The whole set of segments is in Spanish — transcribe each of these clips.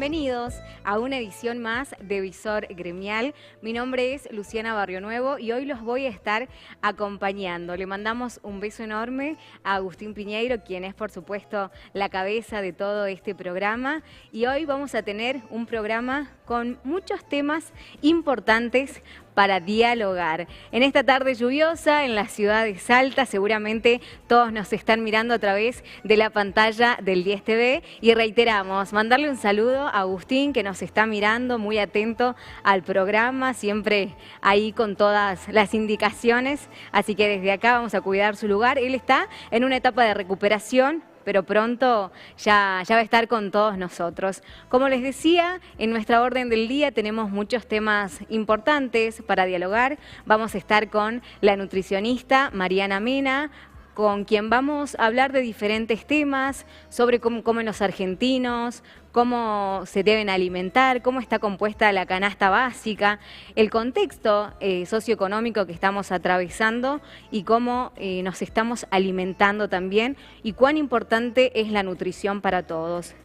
bienvenidos a una edición más de Visor Gremial. Mi nombre es Luciana Barrionuevo y hoy los voy a estar acompañando. Le mandamos un beso enorme a Agustín Piñeiro, quien es por supuesto la cabeza de todo este programa. Y hoy vamos a tener un programa con muchos temas importantes para dialogar. En esta tarde lluviosa en la ciudad de Salta, seguramente todos nos están mirando a través de la pantalla del 10 TV y reiteramos, mandarle un saludo a Agustín que nos está mirando, muy atento al programa, siempre ahí con todas las indicaciones, así que desde acá vamos a cuidar su lugar. Él está en una etapa de recuperación, pero pronto ya va a estar con todos nosotros. Como les decía, en nuestra orden del día tenemos muchos temas importantes para dialogar. Vamos a estar con la nutricionista Mariana Mena, con quien vamos a hablar de diferentes temas, sobre cómo comen los argentinos, cómo se deben alimentar, cómo está compuesta la canasta básica, el contexto socioeconómico que estamos atravesando y cómo nos estamos alimentando también y cuán importante es la nutrición para todos.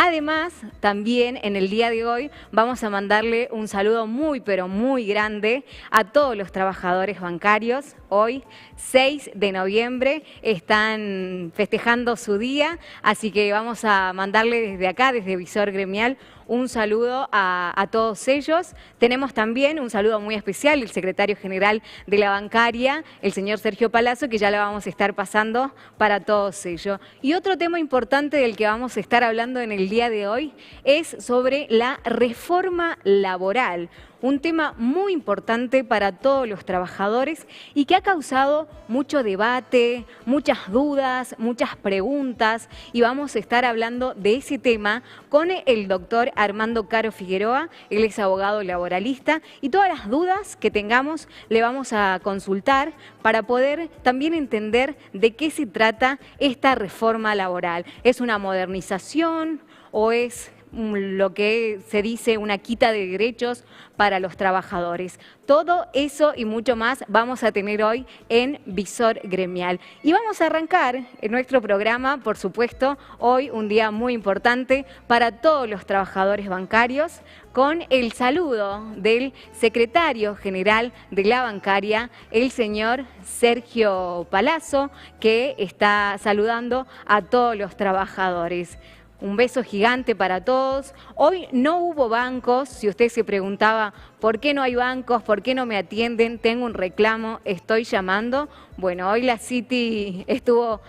Además, también en el día de hoy vamos a mandarle un saludo muy, pero muy grande a todos los trabajadores bancarios. Hoy, 6 de noviembre, están festejando su día, así que vamos a mandarle desde acá, desde Visor Gremial, un saludo a todos ellos. Tenemos también un saludo muy especial del secretario general de la bancaria, el señor Sergio Palazzo, que ya lo vamos a estar pasando para todos ellos. Y otro tema importante del que vamos a estar hablando en el día de hoy es sobre la reforma laboral. Un tema muy importante para todos los trabajadores y que ha causado mucho debate, muchas dudas, muchas preguntas, y vamos a estar hablando de ese tema con el doctor Armando Caro Figueroa. Él es abogado laboralista y todas las dudas que tengamos le vamos a consultar para poder también entender de qué se trata esta reforma laboral. ¿Es una modernización o es lo que se dice una quita de derechos para los trabajadores? Todo eso y mucho más vamos a tener hoy en Visor Gremial. Y vamos a arrancar en nuestro programa, por supuesto, hoy un día muy importante para todos los trabajadores bancarios, con el saludo del secretario general de la bancaria, el señor Sergio Palazzo, que está saludando a todos los trabajadores. Un beso gigante para todos. Hoy no hubo bancos. Si usted se preguntaba por qué no hay bancos, por qué no me atienden, tengo un reclamo, estoy llamando. Bueno, hoy la City estuvo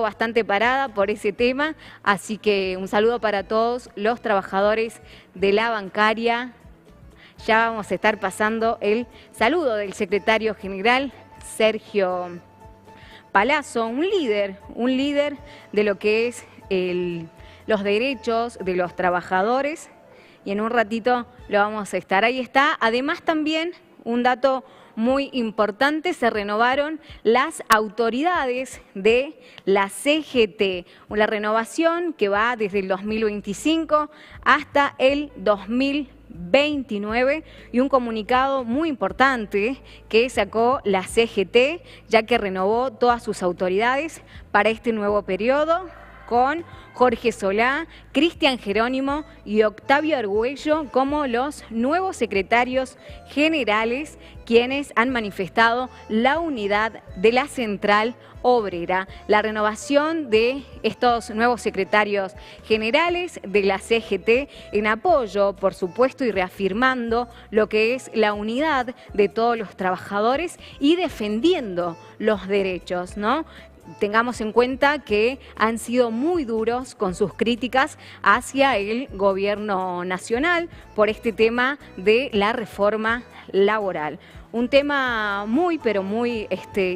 bastante parada por ese tema, así que un saludo para todos los trabajadores de la bancaria. Ya vamos a estar pasando el saludo del secretario general, Sergio Palazzo, un líder de lo que es los derechos de los trabajadores, y en un ratito lo vamos a estar. Ahí está. Además también un dato muy importante, se renovaron las autoridades de la CGT, una renovación que va desde el 2025 hasta el 2029, y un comunicado muy importante que sacó la CGT, ya que renovó todas sus autoridades para este nuevo periodo, con Jorge Solá, Cristian Jerónimo y Octavio Argüello como los nuevos secretarios generales, quienes han manifestado la unidad de la Central Obrera. La renovación de estos nuevos secretarios generales de la CGT en apoyo, por supuesto, y reafirmando lo que es la unidad de todos los trabajadores y defendiendo los derechos, ¿no? Tengamos en cuenta que han sido muy duros con sus críticas hacia el gobierno nacional por este tema de la reforma laboral. Un tema muy, pero muy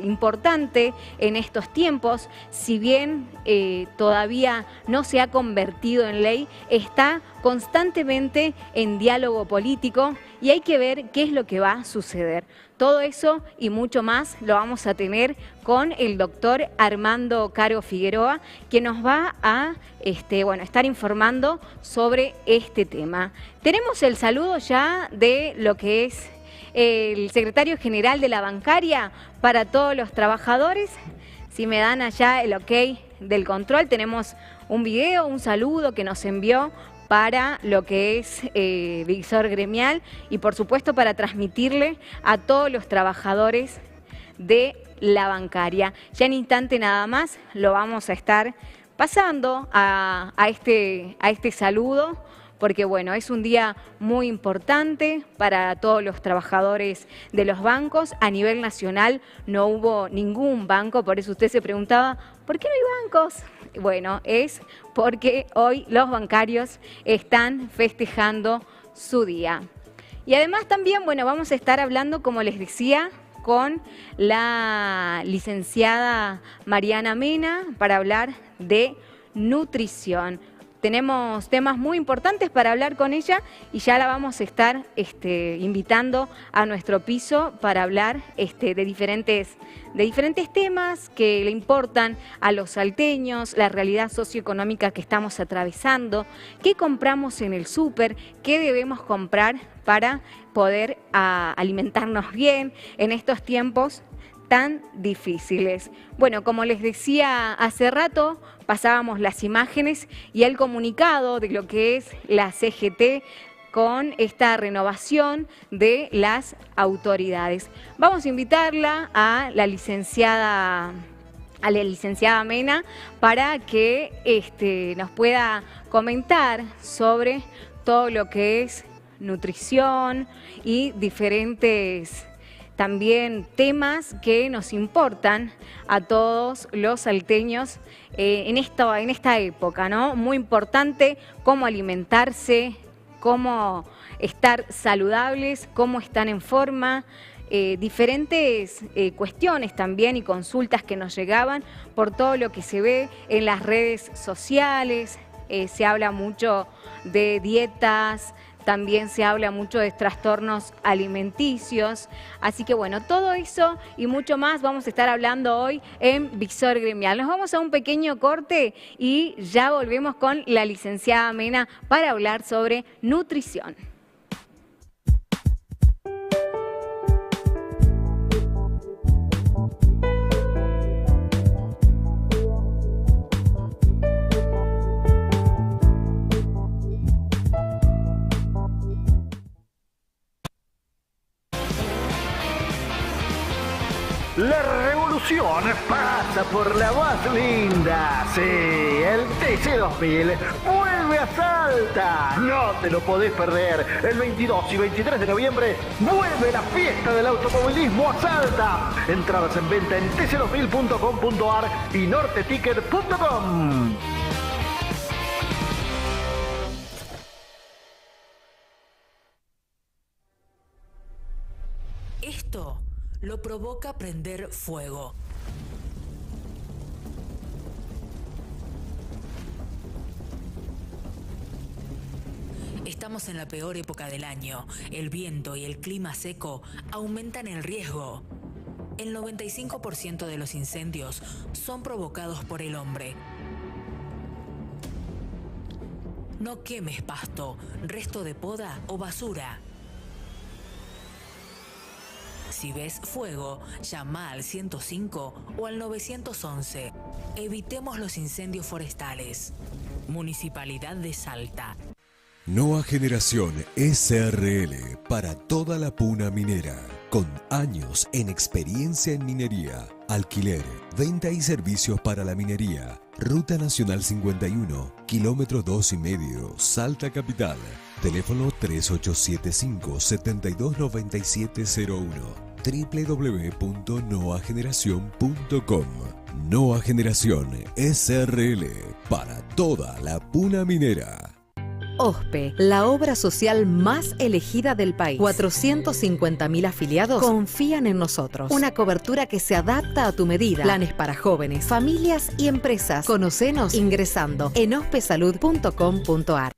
importante en estos tiempos, si bien todavía no se ha convertido en ley, está constantemente en diálogo político y hay que ver qué es lo que va a suceder. Todo eso y mucho más lo vamos a tener con el doctor Armando Caro Figueroa, que nos va a estar informando sobre este tema. Tenemos el saludo ya de lo que es el secretario general de la bancaria para todos los trabajadores. Si me dan allá el ok del control, tenemos un video, un saludo que nos envió para lo que es Visor Gremial y por supuesto para transmitirle a todos los trabajadores de la bancaria. Ya en instante nada más lo vamos a estar pasando a este saludo, porque bueno, es un día muy importante para todos los trabajadores de los bancos. A nivel nacional no hubo ningún banco, por eso usted se preguntaba, ¿por qué no hay bancos? Bueno, es porque hoy los bancarios están festejando su día. Y además también, bueno, vamos a estar hablando, como les decía, con la licenciada Mariana Mena para hablar de nutrición. Tenemos temas muy importantes para hablar con ella y ya la vamos a estar invitando a nuestro piso para hablar de diferentes temas que le importan a los salteños, la realidad socioeconómica que estamos atravesando, qué compramos en el súper, qué debemos comprar para poder alimentarnos bien en estos tiempos tan difíciles. Bueno, como les decía hace rato, pasábamos las imágenes y el comunicado de lo que es la CGT con esta renovación de las autoridades. Vamos a invitarla a la licenciada Mena para que nos pueda comentar sobre todo lo que es nutrición y diferentes también temas que nos importan a todos los salteños en esta época, ¿no? Muy importante cómo alimentarse, cómo estar saludables, cómo estar en forma, diferentes cuestiones también y consultas que nos llegaban por todo lo que se ve en las redes sociales. Se habla mucho de dietas, también se habla mucho de trastornos alimenticios, así que bueno, todo eso y mucho más vamos a estar hablando hoy en Visor Gremial. Nos vamos a un pequeño corte y ya volvemos con la licenciada Mena para hablar sobre nutrición. La revolución pasa por la más linda. Sí, el TC2000 vuelve a Salta. No te lo podés perder. El 22 y 23 de noviembre vuelve la fiesta del automovilismo a Salta. Entradas en venta en tc2000.com.ar y norteticket.com. Esto lo provoca prender fuego. Estamos en la peor época del año. El viento y el clima seco aumentan el riesgo. El 95% de los incendios son provocados por el hombre. No quemes pasto, resto de poda o basura. Si ves fuego, llama al 105 o al 911. Evitemos los incendios forestales. Municipalidad de Salta. Noa Generación SRL para toda la puna minera. Con años en experiencia en minería, alquiler, venta y servicios para la minería. Ruta Nacional 51, kilómetro 2,5, Salta Capital. Teléfono 3875-729701. www.noageneracion.com. Noa Generación SRL para toda la puna minera. OSPE, la obra social más elegida del país. 450.000 afiliados confían en nosotros. Una cobertura que se adapta a tu medida. Planes para jóvenes, familias y empresas. Conocenos ingresando en ospesalud.com.ar.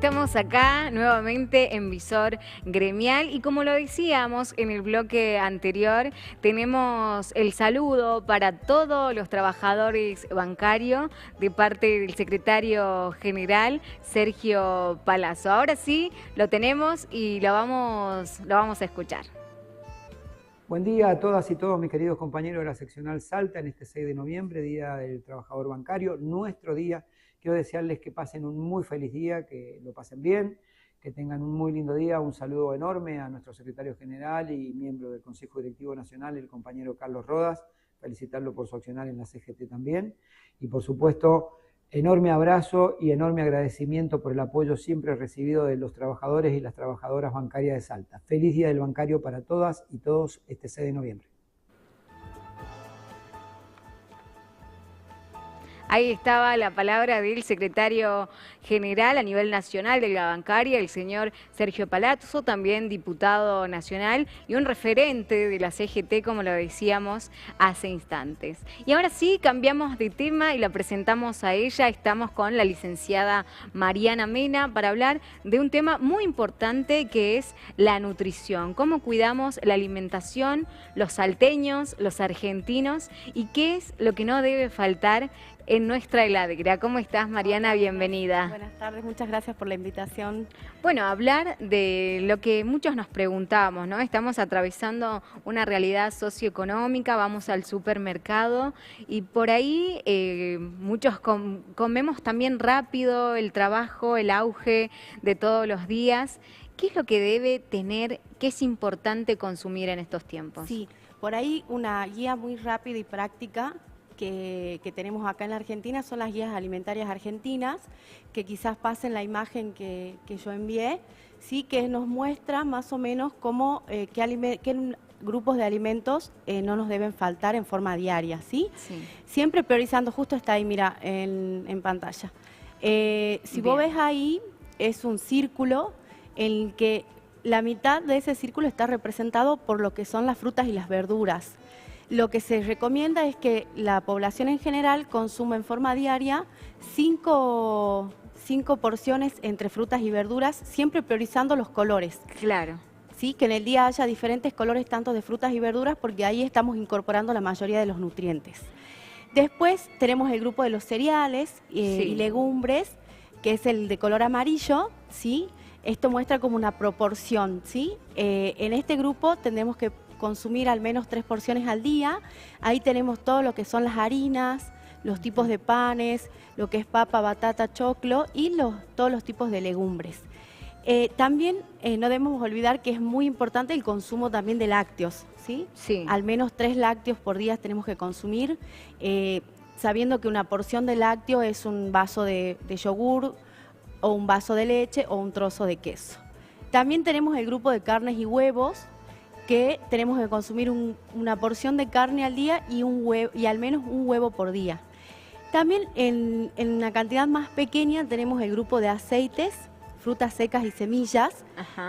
estamos acá nuevamente en Visor Gremial y como lo decíamos en el bloque anterior, tenemos el saludo para todos los trabajadores bancarios de parte del secretario general Sergio Palazzo. Ahora sí, lo tenemos y lo vamos a escuchar. Buen día a todas y todos mis queridos compañeros de la seccional Salta en este 6 de noviembre, Día del Trabajador Bancario, nuestro día. Quiero desearles que pasen un muy feliz día, que lo pasen bien, que tengan un muy lindo día. Un saludo enorme a nuestro secretario general y miembro del Consejo Directivo Nacional, el compañero Carlos Rodas. Felicitarlo por su accionar en la CGT también. Y por supuesto, enorme abrazo y enorme agradecimiento por el apoyo siempre recibido de los trabajadores y las trabajadoras bancarias de Salta. Feliz Día del Bancario para todas y todos este 6 de noviembre. Ahí estaba la palabra del secretario general a nivel nacional de la bancaria, el señor Sergio Palazzo, también diputado nacional y un referente de la CGT, como lo decíamos hace instantes. Y ahora sí, cambiamos de tema y la presentamos a ella. Estamos con la licenciada Mariana Mena para hablar de un tema muy importante que es la nutrición. Cómo cuidamos la alimentación, los salteños, los argentinos y qué es lo que no debe faltar en nuestra heladera. ¿Cómo estás, Mariana? Bienvenida. Buenas tardes, muchas gracias por la invitación. Bueno, hablar de lo que muchos nos preguntamos, ¿no? Estamos atravesando una realidad socioeconómica, vamos al supermercado y por ahí muchos comemos también rápido, el trabajo, el auge de todos los días. ¿Qué es lo que debe tener, qué es importante consumir en estos tiempos? Sí, por ahí una guía muy rápida y práctica que tenemos acá en la Argentina son las guías alimentarias argentinas, que quizás pasen la imagen que yo envié, ¿sí? Que nos muestra más o menos cómo, qué grupos de alimentos no nos deben faltar en forma diaria, ¿sí? Sí. Siempre priorizando, justo está ahí, mira, en pantalla. Si vos ves ahí, es un círculo en el que la mitad de ese círculo está representado por lo que son las frutas y las verduras. Lo que se recomienda es que la población en general consuma en forma diaria 5 porciones entre frutas y verduras, siempre priorizando los colores. Claro. Sí, que en el día haya diferentes colores tanto de frutas y verduras, porque ahí estamos incorporando la mayoría de los nutrientes. Después tenemos el grupo de los cereales y legumbres, que es el de color amarillo, ¿sí? Esto muestra como una proporción, ¿sí? En este grupo tendremos que consumir al menos 3 porciones al día. Ahí tenemos todo lo que son las harinas, los tipos de panes, lo que es papa, batata, choclo y todos los tipos de legumbres. También no debemos olvidar que es muy importante el consumo también de lácteos, ¿sí? Sí. Al menos 3 lácteos por día tenemos que consumir, sabiendo que una porción de lácteo es un vaso de yogur o un vaso de leche o un trozo de queso. También tenemos el grupo de carnes y huevos, que tenemos que consumir una porción de carne al día y al menos un huevo por día. También en una cantidad más pequeña tenemos el grupo de aceites, frutas secas y semillas,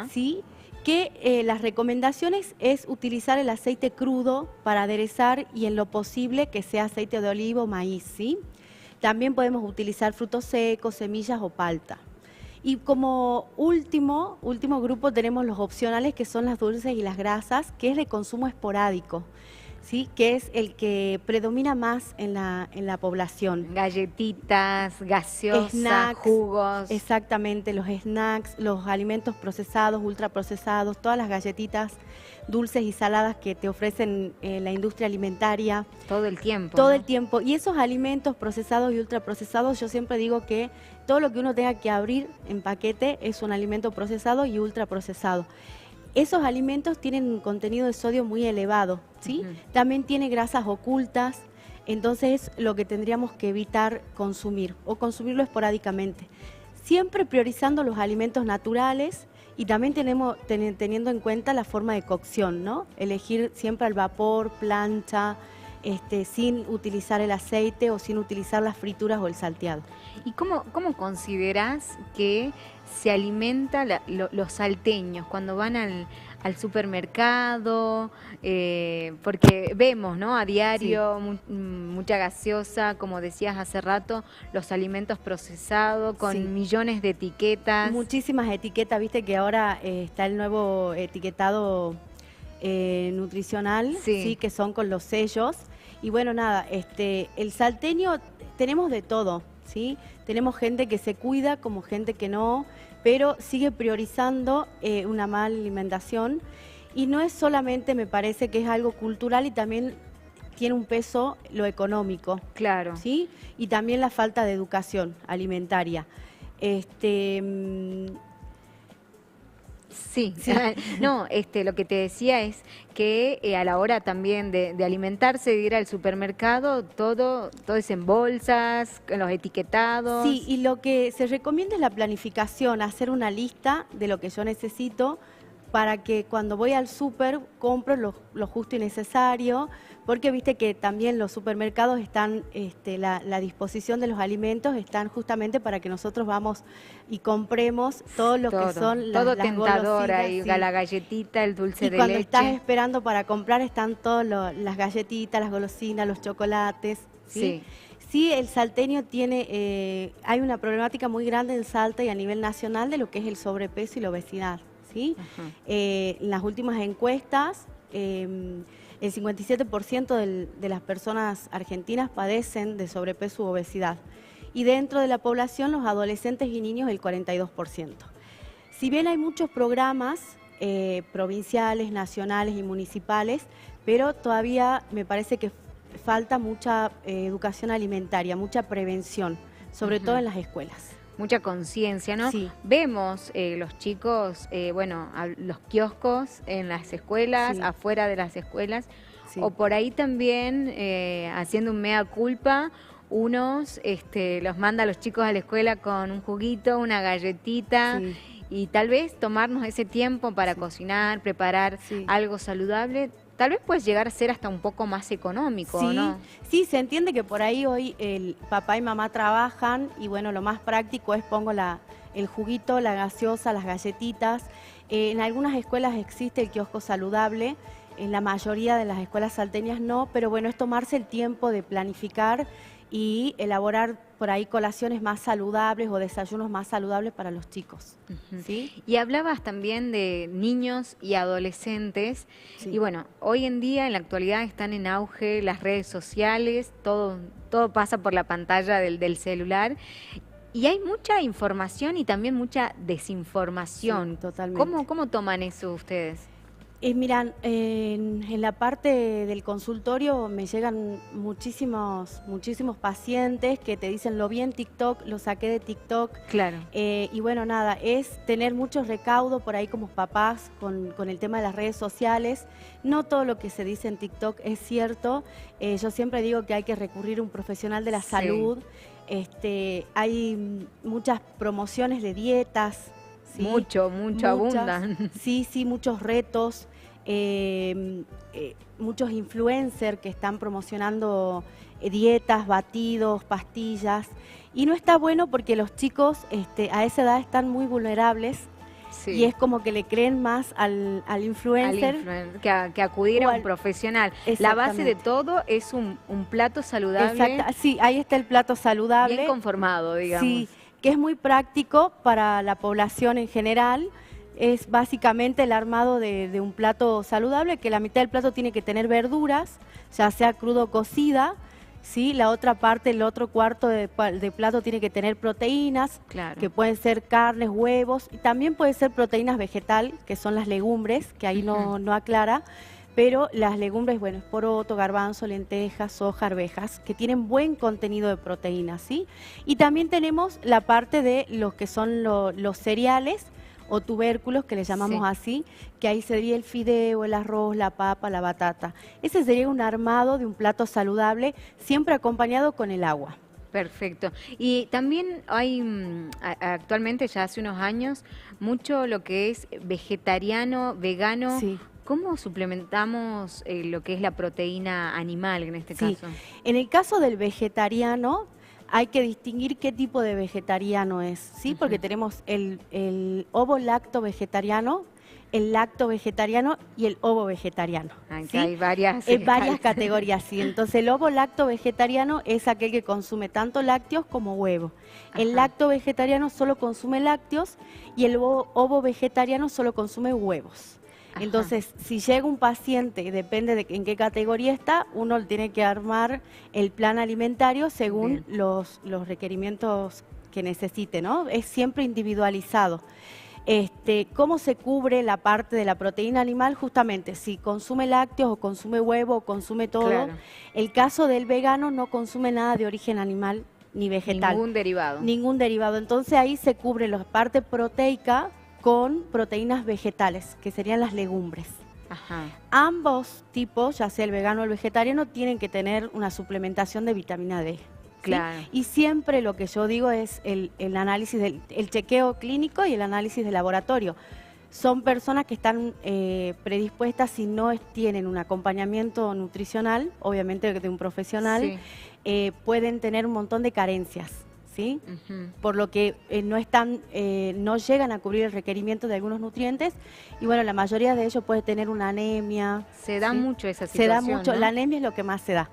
¿sí? Que las recomendaciones es utilizar el aceite crudo para aderezar y en lo posible que sea aceite de oliva o maíz, ¿sí? También podemos utilizar frutos secos, semillas o palta. Y como último grupo tenemos los opcionales, que son las dulces y las grasas, que es de consumo esporádico, ¿sí? Que es el que predomina más en la población. Galletitas, gaseosas, snacks, jugos. Exactamente, los snacks, los alimentos procesados, ultraprocesados, todas las galletitas dulces y saladas que te ofrecen la industria alimentaria. Todo el tiempo. Todo el tiempo. Y esos alimentos procesados y ultraprocesados, yo siempre digo que todo lo que uno tenga que abrir en paquete es un alimento procesado y ultraprocesado. Esos alimentos tienen un contenido de sodio muy elevado, ¿sí? También tiene grasas ocultas, entonces lo que tendríamos que evitar consumir o consumirlo esporádicamente. Siempre priorizando los alimentos naturales y también teniendo en cuenta la forma de cocción, ¿no? Elegir siempre al vapor, plancha, sin utilizar el aceite o sin utilizar las frituras o el salteado. ¿Y cómo considerás que se alimenta los salteños cuando van al supermercado? Porque vemos, ¿no?, a diario mucha gaseosa, como decías hace rato, los alimentos procesados con millones de etiquetas. Muchísimas etiquetas, viste que ahora está el nuevo etiquetado nutricional, sí, que son con los sellos. Y bueno, nada, el salteño tenemos de todo, ¿sí? Tenemos gente que se cuida como gente que no, pero sigue priorizando una mala alimentación. Y no es solamente, me parece que es algo cultural y también tiene un peso lo económico. Claro. ¿Sí? Y también la falta de educación alimentaria. Sí. No, lo que te decía es que a la hora también de alimentarse, de ir al supermercado, todo es en bolsas, en los etiquetados. Sí, y lo que se recomienda es la planificación, hacer una lista de lo que yo necesito para que cuando voy al súper compro lo justo y necesario, porque viste que también los supermercados están, la disposición de los alimentos están justamente para que nosotros vamos y compremos todo lo que son todo las tentador ahí, sí. La galletita, el dulce de leche. Y cuando estás esperando para comprar están todas las galletitas, las golosinas, los chocolates. Sí. Sí, el salteño tiene, hay una problemática muy grande en Salta y a nivel nacional de lo que es el sobrepeso y la obesidad. ¿Sí? En las últimas encuestas, el 57% de las personas argentinas padecen de sobrepeso u obesidad. Y dentro de la población, los adolescentes y niños, el 42%. Si bien hay muchos programas provinciales, nacionales y municipales, pero todavía me parece que falta mucha educación alimentaria, mucha prevención, sobre todo en las escuelas. Mucha conciencia, ¿no? Sí. Vemos los chicos, los kioscos en las escuelas, afuera de las escuelas, o por ahí también haciendo un mea culpa, unos los manda a los chicos a la escuela con un juguito, una galletita, y tal vez tomarnos ese tiempo para cocinar, preparar algo saludable. Tal vez puede llegar a ser hasta un poco más económico, ¿no? Sí, se entiende que por ahí hoy el papá y mamá trabajan y bueno, lo más práctico es pongo el juguito, la gaseosa, las galletitas. En algunas escuelas existe el kiosco saludable, en la mayoría de las escuelas salteñas no, pero bueno, es tomarse el tiempo de planificar y elaborar por ahí colaciones más saludables o desayunos más saludables para los chicos. ¿Sí? Y hablabas también de niños y adolescentes, y bueno, hoy en día, en la actualidad, están en auge las redes sociales, todo pasa por la pantalla del celular, y hay mucha información y también mucha desinformación. Sí, totalmente. ¿Cómo toman eso ustedes? Miran, en la parte del consultorio me llegan muchísimos pacientes que te dicen lo vi en TikTok, lo saqué de TikTok. Claro. Y bueno, nada, es tener mucho recaudo por ahí como papás con el tema de las redes sociales. No todo lo que se dice en TikTok es cierto. Yo siempre digo que hay que recurrir a un profesional de la salud. Hay muchas promociones de dietas. ¿Sí? Muchas, abundan. Sí, muchos retos, muchos influencers que están promocionando dietas, batidos, pastillas. Y no está bueno porque los chicos a esa edad están muy vulnerables. Y es como que le creen más al influencer que acudir a un profesional. La base de todo es un plato saludable. Sí, ahí está el plato saludable. Bien conformado, digamos. Sí, que es muy práctico para la población en general. Es básicamente el armado de un plato saludable, que la mitad del plato tiene que tener verduras, ya sea crudo o cocida. ¿Sí? La otra parte, el otro cuarto de plato tiene que tener proteínas, que pueden ser carnes, huevos, y también puede ser proteínas vegetal, que son las legumbres, que ahí no aclara, pero las legumbres, bueno, es poroto, garbanzo, lentejas, soja, arvejas, que tienen buen contenido de proteínas, ¿sí? Y también tenemos la parte de los que son los cereales, o tubérculos, que le llamamos así, que ahí sería el fideo, el arroz, la papa, la batata. Ese sería un armado de un plato saludable, siempre acompañado con el agua. Perfecto. Y también hay actualmente, ya hace unos años, mucho lo que es vegetariano, vegano, ¿Cómo suplementamos lo que es la proteína animal en este caso? En el caso del vegetariano, hay que distinguir qué tipo de vegetariano es, ¿sí? Porque tenemos el ovo-lacto vegetariano, el lacto vegetariano y el ovo vegetariano. ¿Sí? Hay varias, varias categorías, sí. Entonces el ovo-lacto vegetariano es aquel que consume tanto lácteos como huevo. El lacto vegetariano solo consume lácteos y el ovo vegetariano solo consume huevos. Entonces, si llega un paciente, depende de en qué categoría está, uno tiene que armar el plan alimentario según los requerimientos que necesite, ¿no? Es siempre individualizado. ¿Cómo se cubre la parte de la proteína animal? Justamente, si consume lácteos o consume huevo o consume todo. Claro. El caso del vegano no consume nada de origen animal ni vegetal. Ningún derivado. Ningún derivado. Entonces ahí se cubre la parte proteica con proteínas vegetales, que serían las legumbres. Ambos tipos, ya sea el vegano o el vegetariano, tienen que tener una suplementación de vitamina D. Claro. ¿Sí? Y siempre lo que yo digo es el análisis, el chequeo clínico y el análisis de laboratorio. Son personas que están predispuestas, si no tienen un acompañamiento nutricional, obviamente de un profesional, pueden tener un montón de carencias. ¿Sí? Por lo que no llegan a cubrir el requerimiento de algunos nutrientes y bueno, la mayoría de ellos puede tener una anemia. Se da mucho esa situación, se da mucho, ¿no? La anemia es lo que más se da,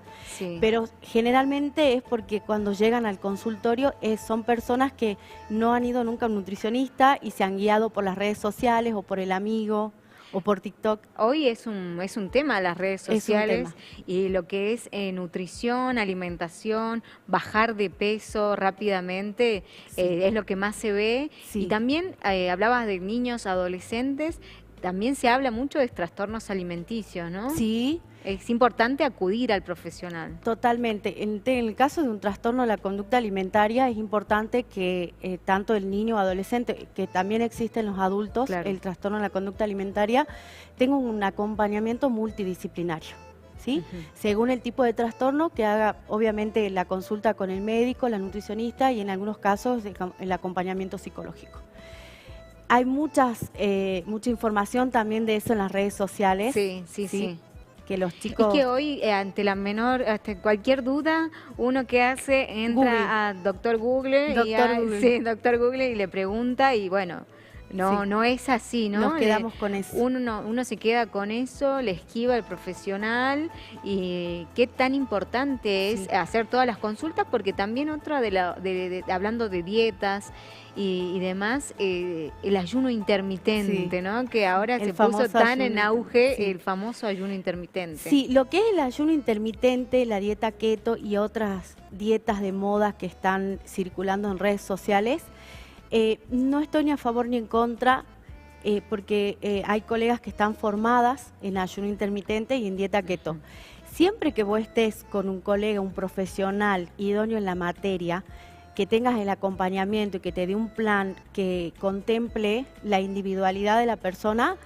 pero generalmente es porque cuando llegan al consultorio son personas que no han ido nunca a un nutricionista y se han guiado por las redes sociales o por el amigo o por TikTok. Hoy es un tema las redes sociales y lo que es nutrición, alimentación, bajar de peso rápidamente es lo que más se ve. Y también hablabas de niños, adolescentes, también se habla mucho de trastornos alimenticios, ¿no? Sí. Es importante acudir al profesional. Totalmente. En el caso de un trastorno de la conducta alimentaria es importante que tanto el niño o adolescente, que también existe en los adultos, el trastorno de la conducta alimentaria, tenga un acompañamiento multidisciplinario. ¿Sí? Según el tipo de trastorno, que haga obviamente la consulta con el médico, la nutricionista y en algunos casos el acompañamiento psicológico. Hay mucha información también de eso en las redes sociales. Sí. Que los chicos... Es que hoy, ante cualquier duda, uno que hace, entra a Doctor Google, Doctor Google y le pregunta y bueno... No es así, ¿no? Nos quedamos con eso. Uno se queda con eso, le esquiva al profesional y qué tan importante es hacer todas las consultas, porque también otra hablando de dietas y demás, el ayuno intermitente, ¿no? Que ahora se puso tan en auge el famoso ayuno intermitente. Sí, lo que es el ayuno intermitente, la dieta keto y otras dietas de moda que están circulando en redes sociales, no estoy ni a favor ni en contra, porque hay colegas que están formadas en ayuno intermitente y en dieta keto. Siempre que vos estés con un colega, un profesional idóneo en la materia, que tengas el acompañamiento y que te dé un plan que contemple la individualidad de la persona,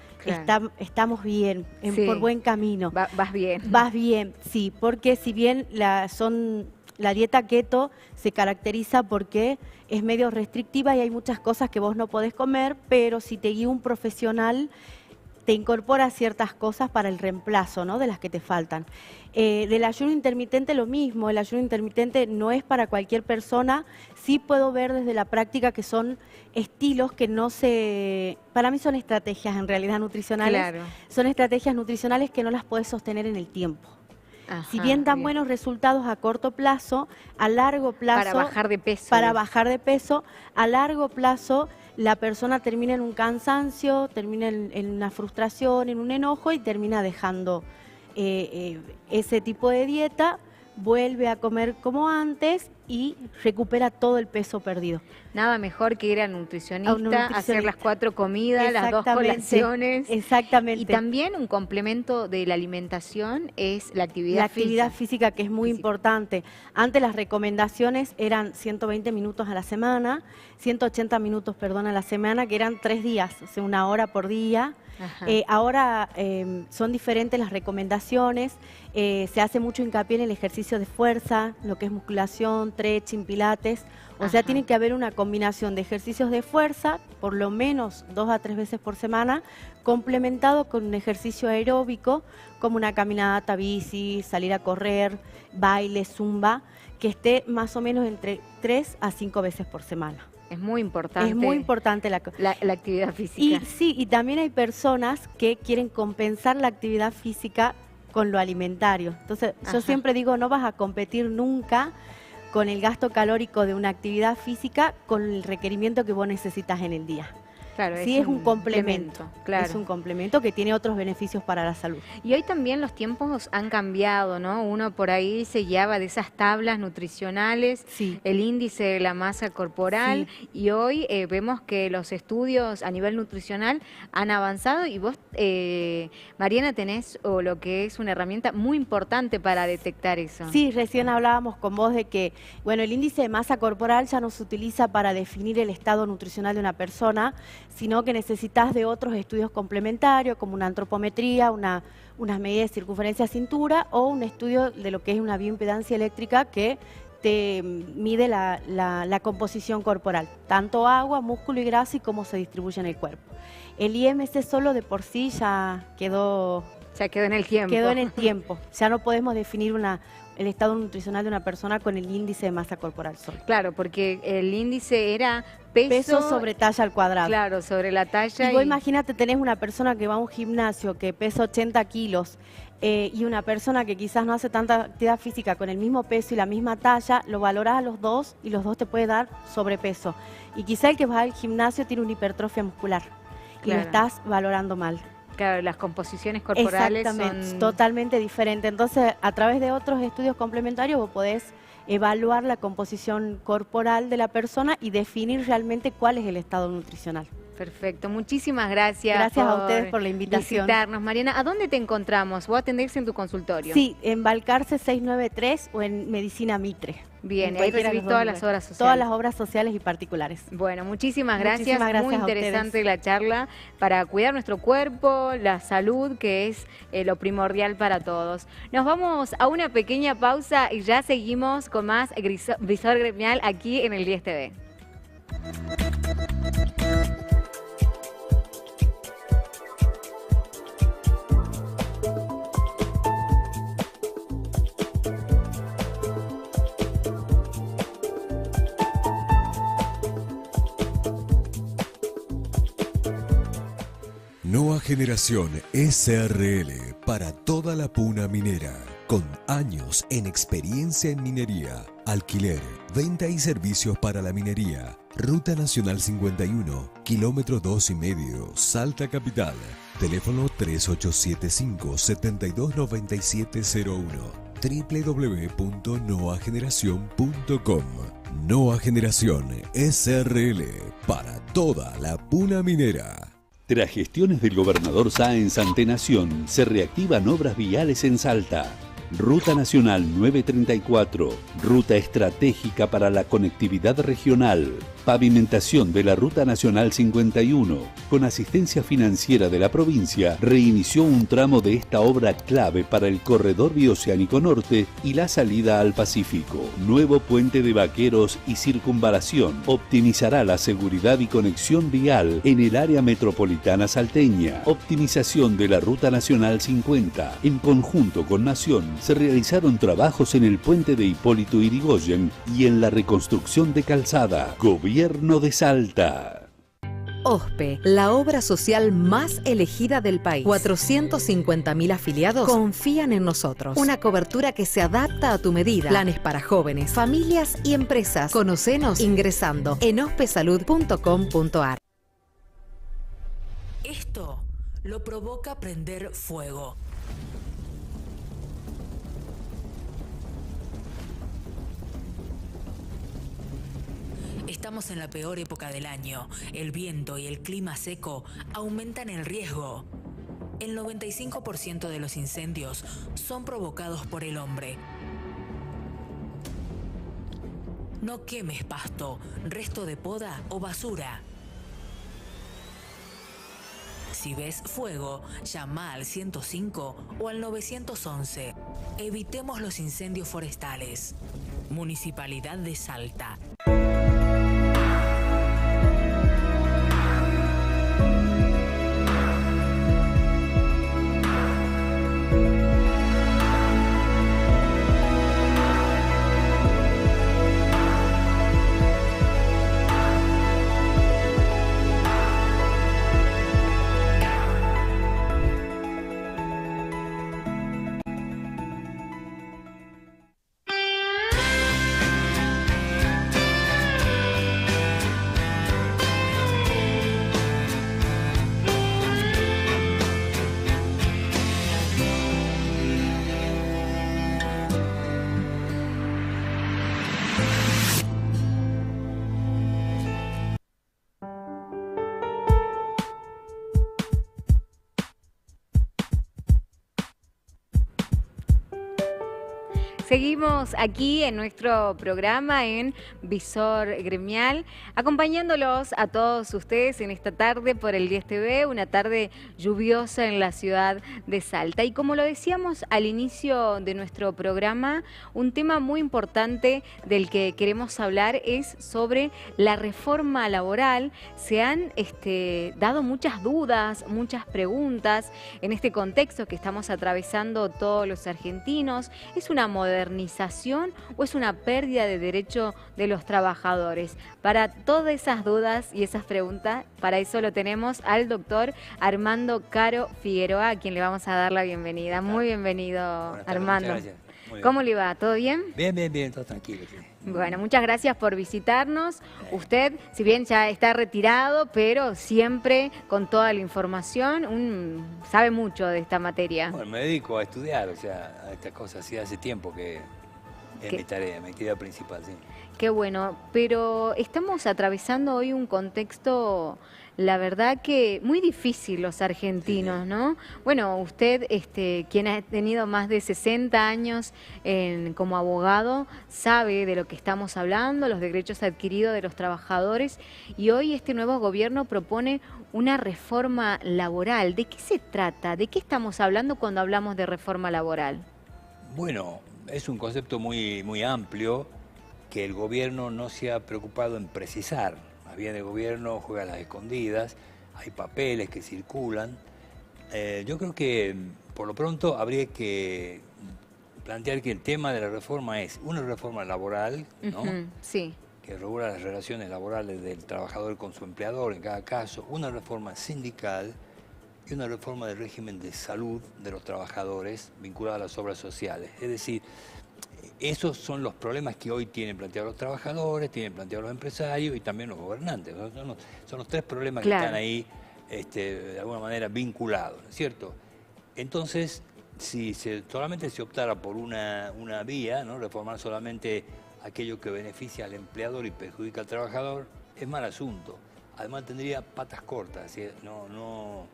estamos bien, por buen camino. Vas bien. Vas bien, sí, porque si bien la dieta keto se caracteriza porque es medio restrictiva y hay muchas cosas que vos no podés comer, pero si te guía un profesional, te incorpora ciertas cosas para el reemplazo, ¿no? De las que te faltan. Del ayuno intermitente lo mismo, el ayuno intermitente no es para cualquier persona, sí puedo ver desde la práctica que son estilos que para mí son estrategias en realidad nutricionales, son estrategias nutricionales que no las podés sostener en el tiempo. Si bien dan buenos resultados a corto plazo, a largo plazo... Para bajar de peso. Para bajar de peso, a largo plazo la persona termina en un cansancio, termina en una frustración, en un enojo y termina dejando ese tipo de dieta, vuelve a comer como antes y recupera todo el peso perdido. Nada mejor que ir al nutricionista, hacer las 4 comidas, las 2 colaciones. Exactamente. Y también un complemento de la alimentación es la actividad física. La actividad física, que es muy importante. Antes las recomendaciones eran 120 minutos a la semana, 180 minutos, a la semana, que eran 3 días, o sea, 1 hora por día. Ahora son diferentes las recomendaciones, se hace mucho hincapié en el ejercicio de fuerza, lo que es musculación, stretching, pilates. O sea, tiene que haber una combinación de ejercicios de fuerza, por lo menos 2 a 3 veces por semana, complementado con un ejercicio aeróbico, como una caminata, bici, salir a correr, baile, zumba, que esté más o menos entre 3 a 5 veces por semana. Es muy importante. Es muy importante la actividad física. Y también hay personas que quieren compensar la actividad física con lo alimentario. Entonces, yo siempre digo, no vas a competir nunca con el gasto calórico de una actividad física con el requerimiento que vos necesitas en el día. Claro, sí, es un complemento. Claro. Es un complemento que tiene otros beneficios para la salud. Y hoy también los tiempos han cambiado, ¿no? Uno por ahí se guiaba de esas tablas nutricionales, sí, el índice de la masa corporal, sí, y hoy vemos que los estudios a nivel nutricional han avanzado y vos, Mariana, tenés lo que es una herramienta muy importante para detectar eso. Sí, recién hablábamos con vos de que, bueno, el índice de masa corporal ya no se utiliza para definir el estado nutricional de una persona, sino que necesitas de otros estudios complementarios, como una antropometría, unas medidas de circunferencia cintura o un estudio de lo que es una bioimpedancia eléctrica que te mide la composición corporal, tanto agua, músculo y grasa y cómo se distribuye en el cuerpo. El IMC solo de por sí ya quedó en el tiempo. Quedó en el tiempo. Ya no podemos definir el estado nutricional de una persona con el índice de masa corporal solo. Claro, porque el índice era peso sobre talla al cuadrado. Claro, sobre la talla. Y vos imagínate, tenés una persona que va a un gimnasio que pesa 80 kilos y una persona que quizás no hace tanta actividad física con el mismo peso y la misma talla, lo valorás a los dos y los dos te puede dar sobrepeso. Y quizá el que va al gimnasio tiene una hipertrofia muscular y lo estás valorando mal. Claro, las composiciones corporales son totalmente diferentes. Entonces, a través de otros estudios complementarios vos podés evaluar la composición corporal de la persona y definir realmente cuál es el estado nutricional. Perfecto, muchísimas gracias. Gracias a ustedes por la invitación. Visitarnos. Mariana, ¿a dónde te encontramos? ¿Vos atendés en tu consultorio? Sí, en Balcarce 693 o en Medicina Mitre. Bien, ahí recibís todas las obras sociales. Todas las obras sociales y particulares. Bueno, muchísimas gracias. Muy interesante la charla para cuidar nuestro cuerpo, la salud, que es lo primordial para todos. Nos vamos a una pequeña pausa y ya seguimos con más Visor Gremial aquí en el 10 TV. Nueva Generación SRL para toda la puna minera. Con años en experiencia en minería, alquiler, venta y servicios para la minería. Ruta Nacional 51, kilómetro 2,5, Salta Capital. Teléfono 3875-729701. www.noageneracion.com. Nueva Generación SRL para toda la puna minera. Tras gestiones del gobernador Sáenz ante Nación, se reactivan obras viales en Salta. Ruta Nacional 934, ruta estratégica para la conectividad regional. Pavimentación de la Ruta Nacional 51. Con asistencia financiera de la provincia, reinició un tramo de esta obra clave para el corredor bioceánico norte y la salida al Pacífico. Nuevo puente de vaqueros y circunvalación optimizará la seguridad y conexión vial en el área metropolitana salteña. Optimización de la Ruta Nacional 50. En conjunto con Nación, se realizaron trabajos en el puente de Hipólito Yrigoyen y en la reconstrucción de calzada. Gobierno de Salta. OSPE, la obra social más elegida del país. 450.000 afiliados confían en nosotros. Una cobertura que se adapta a tu medida. Planes para jóvenes, familias y empresas. Conocenos ingresando en ospesalud.com.ar. Esto lo provoca prender fuego. Estamos en la peor época del año. El viento y el clima seco aumentan el riesgo. El 95% de los incendios son provocados por el hombre. No quemes pasto, resto de poda o basura. Si ves fuego, llama al 105 o al 911. Evitemos los incendios forestales. Municipalidad de Salta. Seguimos aquí en nuestro programa en Visor Gremial, acompañándolos a todos ustedes en esta tarde por el 10 TV, una tarde lluviosa en la ciudad de Salta. Y como lo decíamos al inicio de nuestro programa, un tema muy importante del que queremos hablar es sobre la reforma laboral. Se han dado muchas dudas, muchas preguntas en este contexto que estamos atravesando todos los argentinos. ¿Es una modernización o es una pérdida de derecho de los trabajadores? Para todas esas dudas y esas preguntas, para eso lo tenemos al doctor Armando Caro Figueroa, a quien le vamos a dar la bienvenida. Muy bienvenido, Armando. Muchas gracias. Muy bien. ¿Cómo le va? ¿Todo bien? Bien, todo tranquilo. Sí. Bueno, muchas gracias por visitarnos. Usted, si bien ya está retirado, pero siempre con toda la información, sabe mucho de esta materia. Bueno, me dedico a estudiar, o sea, a estas cosas, sí, hace tiempo que es mi tarea, mi actividad principal, sí. Qué bueno, pero estamos atravesando hoy un contexto, la verdad que muy difícil los argentinos, sí. ¿No? Bueno, usted, quien ha tenido más de 60 años como abogado, sabe de lo que estamos hablando, los derechos adquiridos de los trabajadores, y hoy este nuevo gobierno propone una reforma laboral. ¿De qué se trata? ¿De qué estamos hablando cuando hablamos de reforma laboral? Bueno, es un concepto muy amplio que el gobierno no se ha preocupado en precisar. Más bien el gobierno juega a las escondidas, hay papeles que circulan. Yo creo que por lo pronto habría que plantear que el tema de la reforma es una reforma laboral, ¿no? Sí. Que regula las relaciones laborales del trabajador con su empleador en cada caso, una reforma sindical y una reforma del régimen de salud de los trabajadores vinculada a las obras sociales. Es decir, esos son los problemas que hoy tienen planteados los trabajadores, tienen planteados los empresarios y también los gobernantes. Son los tres problemas que están ahí de alguna manera vinculados, ¿no es cierto? Entonces, si solamente se optara por una vía, ¿no? Reformar solamente aquello que beneficia al empleador y perjudica al trabajador, es mal asunto. Además tendría patas cortas, ¿sí? No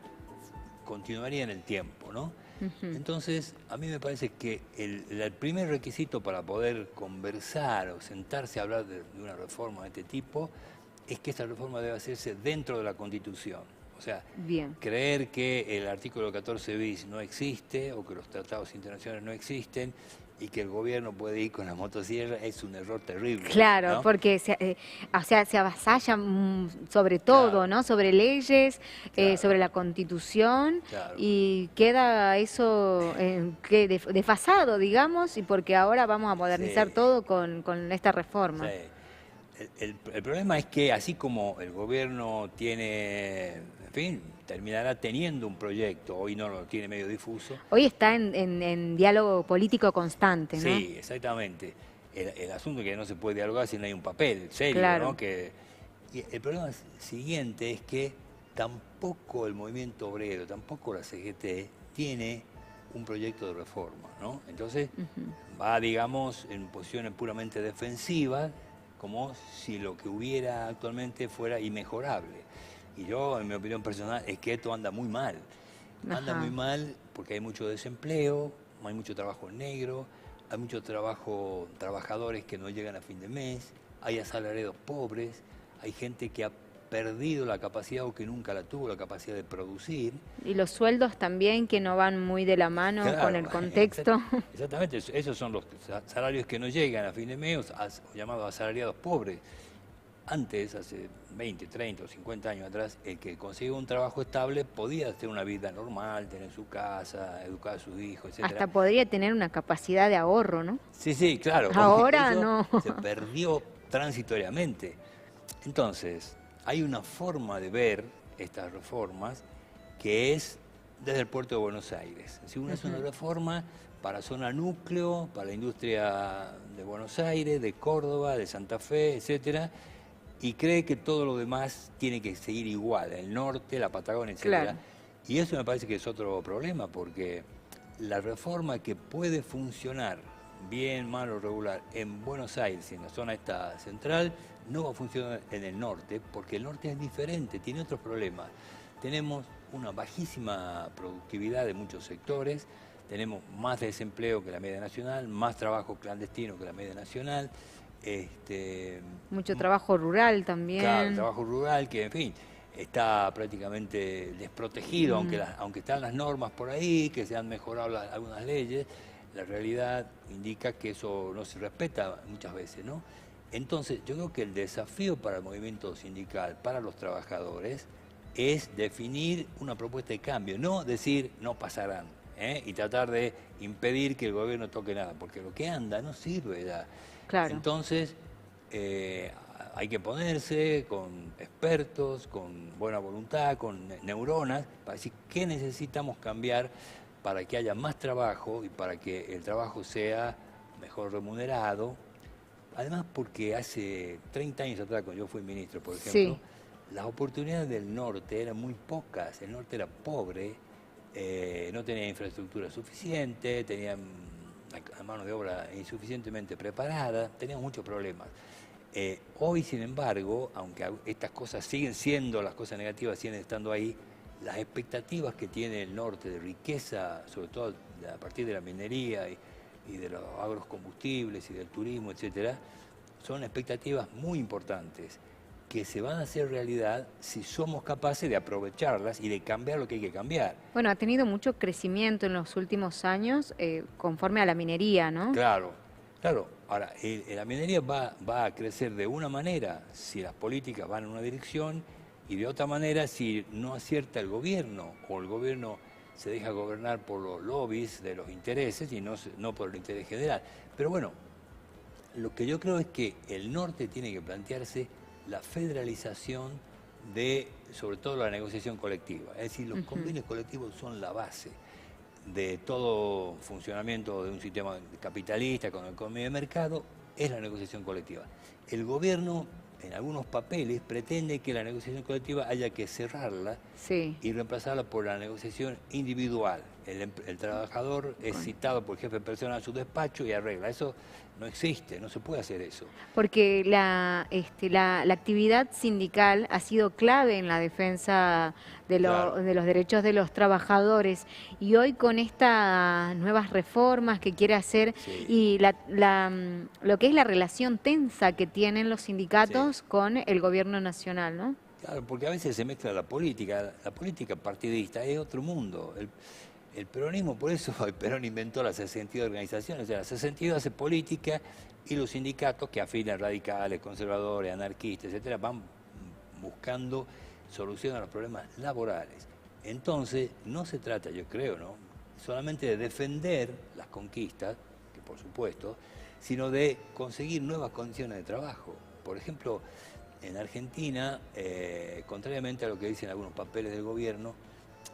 continuaría en el tiempo, ¿no? Entonces, a mí me parece que el primer requisito para poder conversar o sentarse a hablar de una reforma de este tipo es que esta reforma debe hacerse dentro de la Constitución. O sea, creer que el artículo 14 bis no existe o que los tratados internacionales no existen y que el gobierno puede ir con la motosierra es un error terrible. Claro, ¿no? Porque se avasalla sobre todo, claro, ¿no? Sobre leyes, claro, sobre la Constitución, claro, y queda eso desfasado, digamos, y porque ahora vamos a modernizar todo con esta reforma. Sí. El problema es que así como el gobierno tiene, en fin, terminará teniendo un proyecto, hoy no lo tiene medio difuso. Hoy está en diálogo político constante, ¿no? Sí, exactamente. El asunto es que no se puede dialogar si no hay un papel serio, claro, ¿no? Y el problema siguiente es que tampoco el movimiento obrero, tampoco la CGT tiene un proyecto de reforma, ¿no? Entonces va, digamos, en posiciones puramente defensivas, como si lo que hubiera actualmente fuera inmejorable. Y yo, en mi opinión personal, es que esto anda muy mal. Anda muy mal porque hay mucho desempleo, hay mucho trabajo negro, hay mucho trabajadores que no llegan a fin de mes, hay asalariados pobres, hay gente que ha perdido la capacidad o que nunca la tuvo, la capacidad de producir. Y los sueldos también que no van muy de la mano con el contexto. Exactamente, esos son los salarios que no llegan a fin de mes, llamados asalariados pobres. Antes, hace 20, 30 o 50 años atrás, el que conseguía un trabajo estable podía tener una vida normal, tener su casa, educar a sus hijos, etc. Hasta podría tener una capacidad de ahorro, ¿no? Sí, sí, claro. Ahora eso no. Se perdió transitoriamente. Entonces, hay una forma de ver estas reformas que es desde el puerto de Buenos Aires. Es decir, es una reforma para zona núcleo, para la industria de Buenos Aires, de Córdoba, de Santa Fe, etcétera, y cree que todo lo demás tiene que seguir igual, el norte, la Patagonia, etcétera. Claro. Y eso me parece que es otro problema, porque la reforma que puede funcionar bien, mal o regular en Buenos Aires, en la zona esta central, no va a funcionar en el norte, porque el norte es diferente, tiene otros problemas. Tenemos una bajísima productividad de muchos sectores, tenemos más desempleo que la media nacional, más trabajo clandestino que la media nacional. Mucho trabajo rural también. Claro, trabajo rural que, en fin, está prácticamente desprotegido, aunque están las normas por ahí, que se han mejorado algunas leyes, la realidad indica que eso no se respeta muchas veces, ¿no? Entonces, yo creo que el desafío para el movimiento sindical, para los trabajadores, es definir una propuesta de cambio, no decir no pasarán, y tratar de impedir que el gobierno toque nada, porque lo que anda no sirve ya. Claro. Entonces, hay que ponerse con expertos, con buena voluntad, con neuronas, para decir qué necesitamos cambiar para que haya más trabajo y para que el trabajo sea mejor remunerado. Además, porque hace 30 años atrás, cuando yo fui ministro, por ejemplo, las oportunidades del norte eran muy pocas. El norte era pobre, no tenía infraestructura suficiente, tenían la mano de obra insuficientemente preparada, teníamos muchos problemas. Hoy, sin embargo, aunque estas cosas siguen siendo, las cosas negativas siguen estando ahí, las expectativas que tiene el norte de riqueza, sobre todo a partir de la minería y de los agrocombustibles y del turismo, etcétera, son expectativas muy importantes que se van a hacer realidad si somos capaces de aprovecharlas y de cambiar lo que hay que cambiar. Bueno, ha tenido mucho crecimiento en los últimos años conforme a la minería, ¿no? Claro, claro. Ahora, la minería va a crecer de una manera si las políticas van en una dirección y de otra manera si no acierta el gobierno o el gobierno se deja gobernar por los lobbies de los intereses y no por el interés general. Pero bueno, lo que yo creo es que el norte tiene que plantearse la federalización de, sobre todo, la negociación colectiva. Es decir, los convenios colectivos son la base de todo funcionamiento de un sistema capitalista con economía de mercado, es la negociación colectiva. El gobierno, en algunos papeles, pretende que la negociación colectiva haya que cerrarla y reemplazarla por la negociación individual. El trabajador es citado por el jefe personal a su despacho y arregla. Eso no existe, no se puede hacer eso. Porque la actividad sindical ha sido clave en la defensa de los derechos de los trabajadores, y hoy con estas nuevas reformas que quiere hacer y lo que es la relación tensa que tienen los sindicatos con el gobierno nacional, ¿no? Claro, porque a veces se mezcla la política partidista es otro mundo. El peronismo, por eso el Perón inventó la 62 organizaciones, o sea, la 62 hace política y los sindicatos que afinan radicales, conservadores, anarquistas, etcétera, van buscando soluciones a los problemas laborales. Entonces, no se trata, yo creo, ¿no?, solamente de defender las conquistas, que por supuesto, sino de conseguir nuevas condiciones de trabajo. Por ejemplo, en Argentina, contrariamente a lo que dicen algunos papeles del gobierno,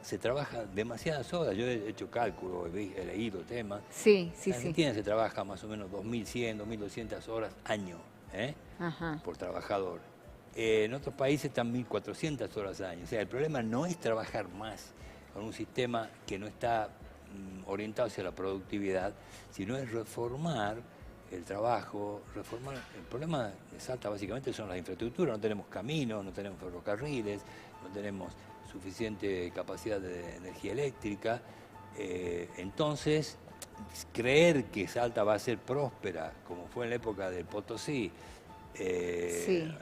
se trabaja demasiadas horas. Yo he hecho cálculo, he leído temas. En Argentina se trabaja más o menos 2.100, 2.200 horas año por trabajador. En otros países están 1.400 horas año. O sea, el problema no es trabajar más con un sistema que no está orientado hacia la productividad, sino es reformar el trabajo, reformar. El problema de Salta básicamente son las infraestructuras. No tenemos caminos, no tenemos ferrocarriles, no tenemos suficiente capacidad de energía eléctrica. Entonces, creer que Salta va a ser próspera, como fue en la época del Potosí,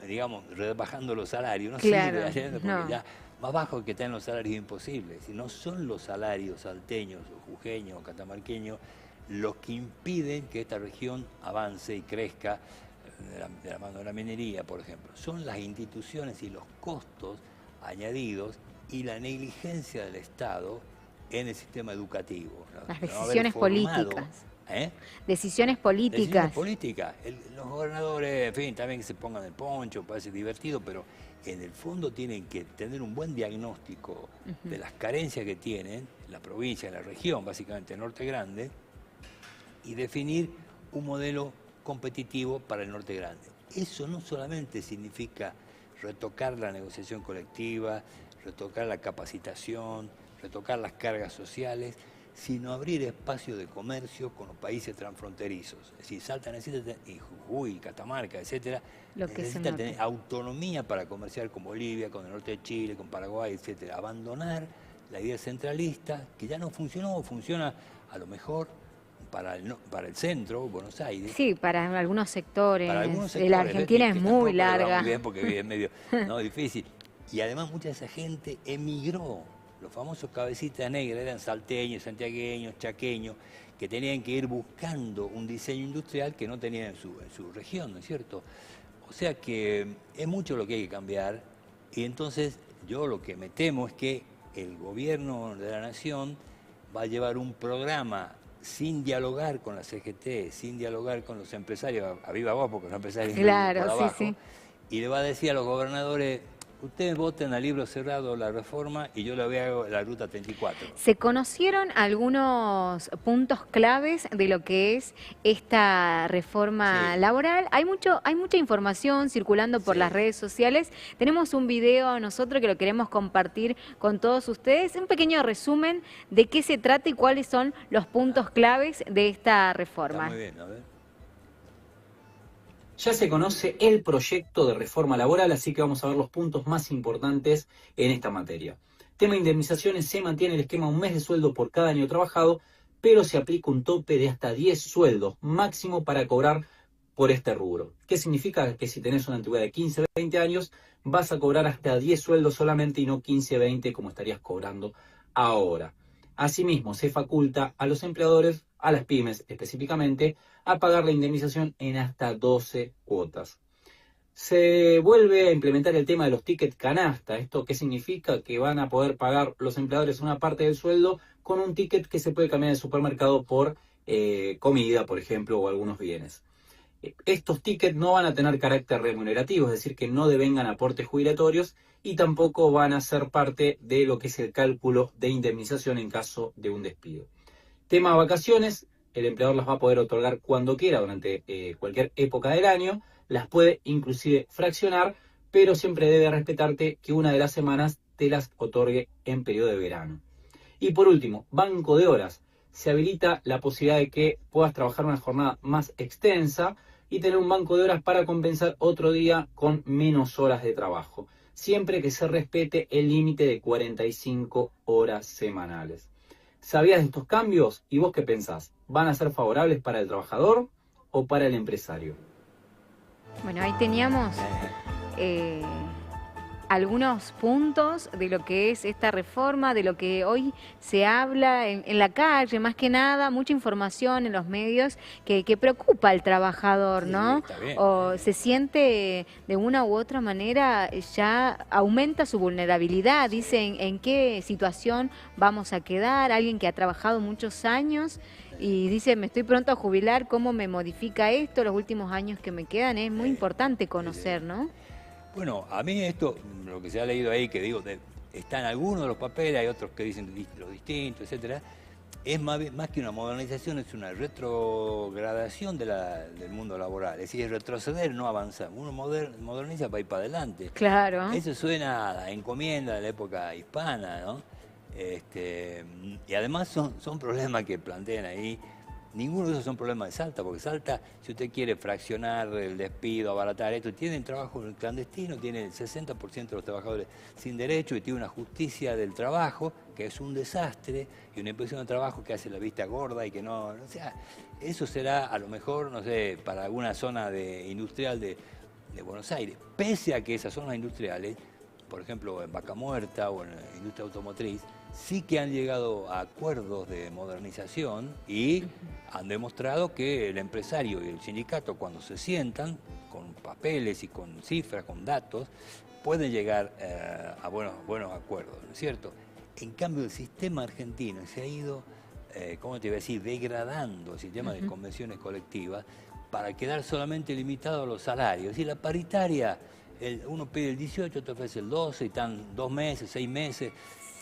digamos, rebajando los salarios. No claro, sirve, porque ya más bajo que están los salarios imposibles. Si no son los salarios salteños, o jujeños, o catamarqueños, los que impiden que esta región avance y crezca de la mano de la minería, por ejemplo. Son las instituciones y los costos añadidos y la negligencia del Estado en el sistema educativo. Las decisiones políticas. Decisiones políticas. Decisiones políticas. Los gobernadores, en fin, también que se pongan el poncho, parece divertido, pero en el fondo tienen que tener un buen diagnóstico de las carencias que tienen la provincia, la región, básicamente Norte Grande, y definir un modelo competitivo para el Norte Grande. Eso no solamente significa retocar la negociación colectiva, retocar la capacitación, retocar las cargas sociales, sino abrir espacio de comercio con los países transfronterizos. Es decir, Salta necesita, y Jujuy, Catamarca, etcétera, necesita tener autonomía para comerciar con Bolivia, con el norte de Chile, con Paraguay, etcétera. Abandonar la idea centralista, que ya no funcionó, o funciona a lo mejor para el centro, Buenos Aires. Sí, para algunos sectores. Para algunos sectores. La Argentina es muy larga. Muy bien porque es medio difícil. Y además mucha de esa gente emigró. Los famosos cabecitas negras eran salteños, santiagueños, chaqueños, que tenían que ir buscando un diseño industrial que no tenían en su región, ¿no es cierto? O sea que es mucho lo que hay que cambiar, y entonces yo lo que me temo es que el gobierno de la nación va a llevar un programa sin dialogar con la CGT, sin dialogar con los empresarios, a viva voz, porque los empresarios claro, por abajo, sí. Y le va a decir a los gobernadores: ustedes voten a libro cerrado la reforma y yo le voy a hacer la ruta 34. ¿Se conocieron algunos puntos claves de lo que es esta reforma laboral? Hay mucha información circulando por las redes sociales. Tenemos un video nosotros que lo queremos compartir con todos ustedes. Un pequeño resumen de qué se trata y cuáles son los puntos claves de esta reforma. Está muy bien, a ver. Ya se conoce el proyecto de reforma laboral, así que vamos a ver los puntos más importantes en esta materia. Tema de indemnizaciones: se mantiene el esquema un mes de sueldo por cada año trabajado, pero se aplica un tope de hasta 10 sueldos máximo para cobrar por este rubro. ¿Qué significa? Que si tenés una antigüedad de 15, 20 años, vas a cobrar hasta 10 sueldos solamente y no 15, 20 como estarías cobrando ahora. Asimismo, se faculta a los empleadores, a las pymes específicamente, a pagar la indemnización en hasta 12 cuotas. Se vuelve a implementar el tema de los tickets canasta. ¿Esto qué significa? Que van a poder pagar los empleadores una parte del sueldo con un ticket que se puede cambiar en el supermercado por comida, por ejemplo, o algunos bienes. Estos tickets no van a tener carácter remunerativo, es decir, que no devengan aportes jubilatorios, y tampoco van a ser parte de lo que es el cálculo de indemnización en caso de un despido. Tema vacaciones: el empleador las va a poder otorgar cuando quiera durante cualquier época del año, las puede inclusive fraccionar, pero siempre debe respetarte que una de las semanas te las otorgue en periodo de verano. Y por último, banco de horas. Se habilita la posibilidad de que puedas trabajar una jornada más extensa y tener un banco de horas para compensar otro día con menos horas de trabajo, siempre que se respete el límite de 45 horas semanales. ¿Sabías de estos cambios? ¿Y vos qué pensás? ¿Van a ser favorables para el trabajador o para el empresario? Bueno, ahí teníamos algunos puntos de lo que es esta reforma, de lo que hoy se habla en la calle, más que nada, mucha información en los medios que preocupa al trabajador, ¿no? O se siente de una u otra manera, ya aumenta su vulnerabilidad, dicen en qué situación vamos a quedar, alguien que ha trabajado muchos años y dice: me estoy pronto a jubilar, ¿cómo me modifica esto los últimos años que me quedan? Es muy importante conocer, ¿no? Bueno, a mí esto, lo que se ha leído ahí, que digo, está en algunos de los papeles, hay otros que dicen lo distinto, etcétera, es más que una modernización, es una retrogradación del mundo laboral. Es decir, es retroceder, no avanzar. Uno moderniza para ir para adelante. Claro. Eso suena a encomienda de la época hispana, ¿no? Y además son problemas que plantean ahí. Ninguno de esos son problemas de Salta, porque Salta, si usted quiere fraccionar el despido, abaratar esto, tiene trabajo clandestino, tiene el 60% de los trabajadores sin derecho y tiene una justicia del trabajo que es un desastre y una inspección de trabajo que hace la vista gorda y que no... O sea, eso será a lo mejor, no sé, para alguna zona industrial de de Buenos Aires, pese a que esas zonas industriales, por ejemplo en Vaca Muerta o en la industria automotriz, sí que han llegado a acuerdos de modernización y han demostrado que el empresario y el sindicato, cuando se sientan con papeles y con cifras, con datos, pueden llegar a buenos acuerdos, ¿no es cierto? En cambio, el sistema argentino se ha ido, ¿cómo te iba a decir?, degradando el sistema de convenciones colectivas para quedar solamente limitado a los salarios. Y la paritaria, uno pide el 18, te ofrece el 12, y están 2 meses, 6 meses.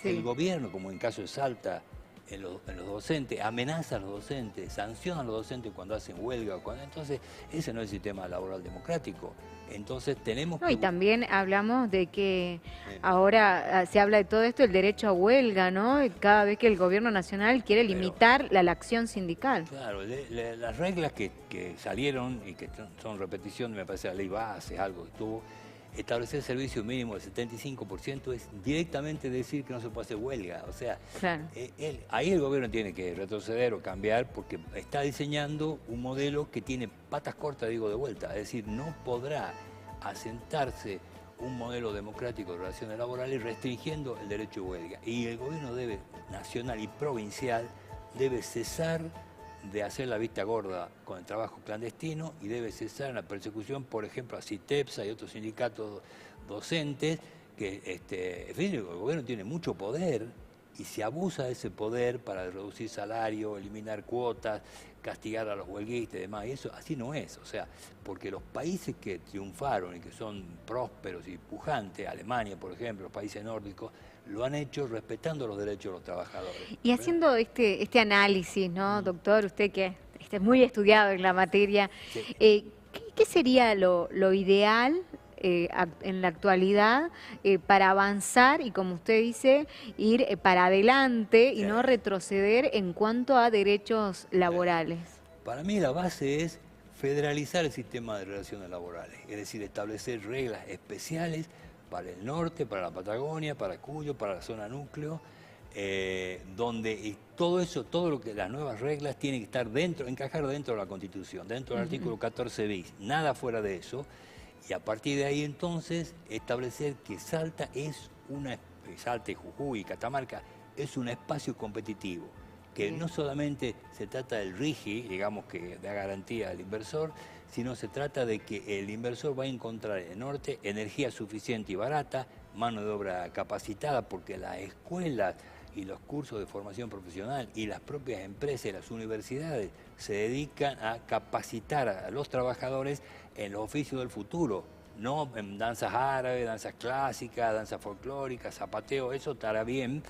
Sí. El gobierno, como en caso de Salta, en los docentes, amenaza a los docentes, sanciona a los docentes cuando hacen huelga. Entonces, ese no es el sistema laboral democrático. Entonces tenemos que... Y también hablamos de que ahora se habla de todo esto, el derecho a huelga, ¿no? Cada vez que el gobierno nacional quiere limitar la acción sindical. Claro, las reglas que salieron y que son repetición, me parece la ley base, algo que tuvo, establecer servicio mínimo del 75% es directamente decir que no se puede hacer huelga. O sea, claro. Ahí el gobierno tiene que retroceder o cambiar porque está diseñando un modelo que tiene patas cortas, digo de vuelta. Es decir, no podrá asentarse un modelo democrático de relaciones laborales restringiendo el derecho de huelga. Y el gobierno nacional y provincial debe cesar de hacer la vista gorda con el trabajo clandestino y debe cesar en la persecución, por ejemplo, a CITEPSA y otros sindicatos docentes, que en fin, el gobierno tiene mucho poder y se abusa de ese poder para reducir salario, eliminar cuotas, castigar a los huelguistas y demás. Y eso así no es, o sea, porque los países que triunfaron y que son prósperos y pujantes, Alemania, por ejemplo, los países nórdicos, lo han hecho respetando los derechos de los trabajadores. Y haciendo este análisis, ¿no, doctor? Usted que es muy estudiado en la materia, sí. ¿Qué sería lo ideal en la actualidad para avanzar y, como usted dice, ir para adelante y no retroceder en cuanto a derechos laborales? Para mí la base es federalizar el sistema de relaciones laborales, es decir, establecer reglas especiales para el norte, para la Patagonia, para Cuyo, para la zona núcleo, donde todo lo que las nuevas reglas tienen que estar encajar dentro de la Constitución, dentro del artículo 14 bis, nada fuera de eso, y a partir de ahí entonces establecer que Salta Salta y Jujuy y Catamarca es un espacio competitivo, que no solamente se trata del RIGI, digamos que da garantía al inversor, sino se trata de que el inversor va a encontrar en el norte energía suficiente y barata, mano de obra capacitada, porque las escuelas y los cursos de formación profesional y las propias empresas y las universidades se dedican a capacitar a los trabajadores en los oficios del futuro, no en danzas árabes, danzas clásicas, danzas folclóricas, zapateo, eso estará bien,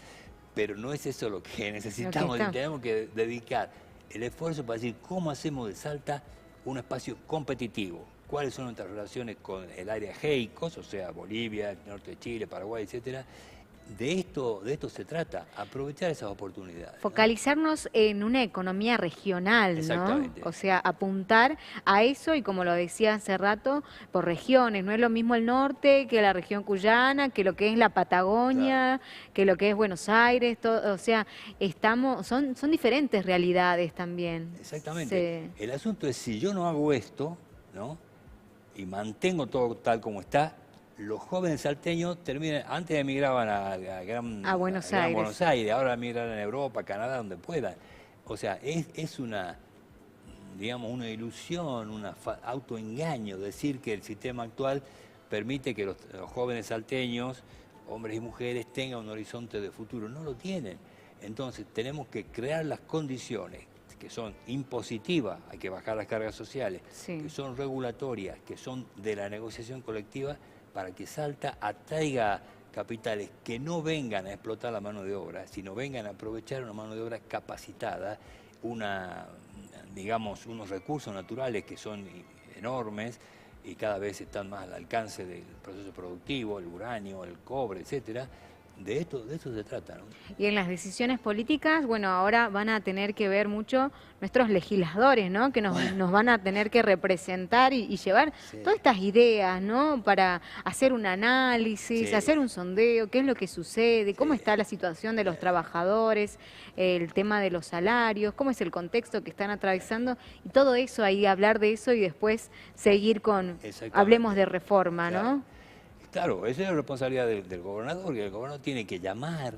pero no es eso lo que necesitamos, tenemos que dedicar el esfuerzo para decir cómo hacemos de Salta un espacio competitivo, cuáles son nuestras relaciones con el área GEICOS, o sea, Bolivia, el norte de Chile, Paraguay, etcétera. De esto se trata, aprovechar esas oportunidades. Focalizarnos, ¿no?, en una economía regional, ¿no? O sea, apuntar a eso y, como lo decía hace rato, por regiones. No es lo mismo el norte que la región cuyana, que lo que es la Patagonia, claro, que lo que es Buenos Aires, todo, o sea, son diferentes realidades también. Exactamente. Sí. El asunto es, si yo no hago esto, ¿no?, y mantengo todo tal como está, los jóvenes salteños antes emigraban a Buenos Aires, ahora emigran a Europa, Canadá, donde puedan. O sea, es una ilusión, un autoengaño decir que el sistema actual permite que los jóvenes salteños, hombres y mujeres, tengan un horizonte de futuro. No lo tienen. Entonces tenemos que crear las condiciones que son impositivas, hay que bajar las cargas sociales, que son regulatorias, que son de la negociación colectiva, para que Salta atraiga capitales que no vengan a explotar la mano de obra, sino vengan a aprovechar una mano de obra capacitada, unos recursos naturales que son enormes y cada vez están más al alcance del proceso productivo, el uranio, el cobre, etcétera, de eso se trata, ¿no? Y en las decisiones políticas, bueno, ahora van a tener que ver mucho nuestros legisladores, ¿no? Que nos van a tener que representar y llevar todas estas ideas, ¿no? Para hacer un análisis, hacer un sondeo, qué es lo que sucede, cómo está la situación de los trabajadores, el tema de los salarios, cómo es el contexto que están atravesando, y todo eso ahí, hablar de eso y después seguir con, hablemos de reforma, ¿no? Claro, esa es la responsabilidad del gobernador, que el gobernador tiene que llamar,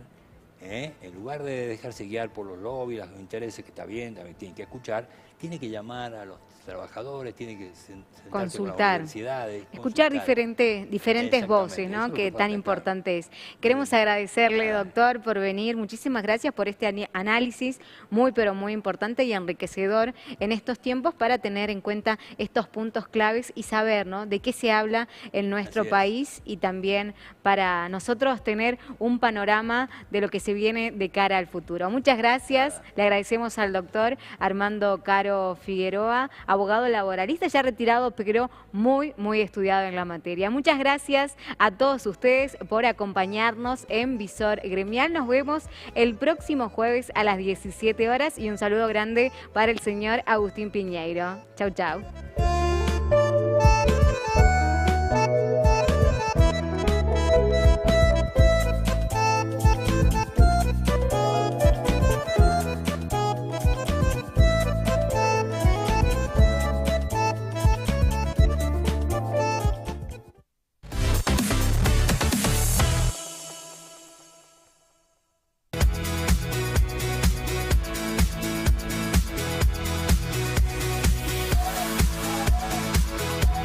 en lugar de dejarse guiar por los lobbies, los intereses, que está bien, también tiene que escuchar, tiene que llamar a los trabajadores, tiene que sentarse consultar, con las universidades, escuchar diferentes voces, ¿no? Que tan importante es. Queremos agradecerle, doctor, por venir. Muchísimas gracias por este análisis muy, pero muy importante y enriquecedor en estos tiempos para tener en cuenta estos puntos claves y saber, ¿no? De qué se habla en nuestro país y también para nosotros tener un panorama de lo que se viene de cara al futuro. Muchas gracias. Le agradecemos al doctor Armando Caro Figueroa, abogado laboralista ya retirado, pero muy, muy estudiado en la materia. Muchas gracias a todos ustedes por acompañarnos en Visor Gremial. Nos vemos el próximo jueves a las 17 horas y un saludo grande para el señor Agustín Piñeiro. Chau, chau.